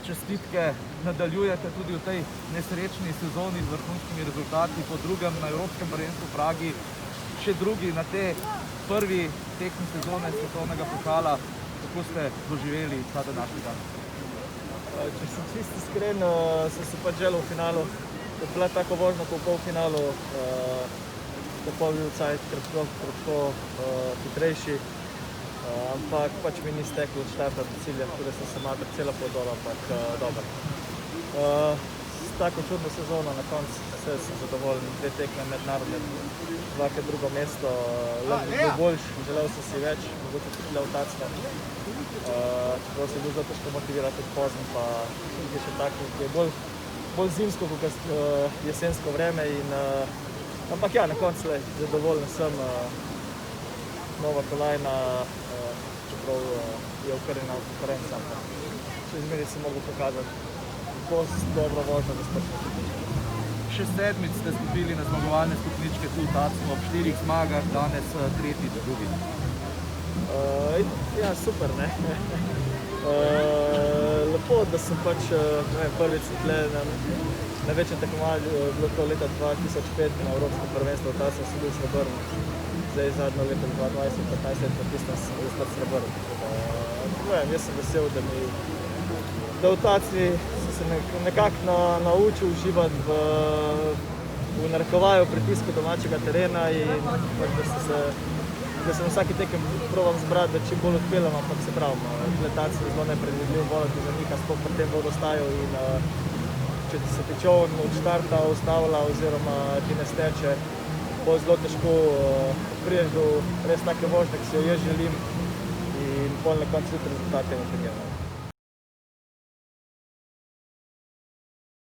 Čestitke nadaljujete tudi v tej nesrečni sezoni z vrhunskimi rezultati, po drugem na Evropskem prvenstvu v Pragi, še drugi na tej prvi tekmi sezone svetovnega pokala. Kako ste doživeli ta današnji dan? Če sem čisto iskren, sem se pač želel v finalu. Je bila tako vožnja kot v polfinalu, tako bil cajt krepko hitrejši. Ampak pač mi ni steklo od štarta do cilja, tako da sem se malo cela podol, ampak dober. S tako čudno sezono na koncu sem zadovoljen, 2 tekme mednarodne, 2 drugo mesto, lahko bi bil boljši, želel sem si več, mogoče tudi le v tacno. Čeprav se je bil zelo težko motivirati tudi pozno, pa je še tako, ki je bolj zimsko kot jesensko vreme. Ampak ja, na koncu zadovoljen sem, nova kolajna, čeprav je okrnjena konkurenca, ampak še izmeri si mogel pokazati, kako dobro vožnjo za spršno. 6 sedmic ste stopili na zmagovalne stopničke tu v Tacnu, ob 4 zmagah, danes tretji, drugi. Ja, super, ne. Lepo, da sem pač prvič tle na večjem tekmovanju, bilo to leta 2005 na Evropskem prvenstvu v Tacnu, sem bil srebrn. Zdaj zadnjo leto 2020-2015 pa tistem sem bil spet srebrn. Jaz sem vesel, da v Tacni sem se nekako naučil uživati v narekovaju pritisku domačega terena in da sem vsaki tekem probam zbrati, da čim bolj odpeljem, ampak se pravim, Tacni je zelo nepredvidljiv volati za njih, sploh pri tem vodostaju in če ti se ti čoln od štarta ustavlja oziroma ti ne steče, bo zelo težko priješ do res take vožnje, ki si jo jaz želim in pol na koncu tudi rezultat temu primerno.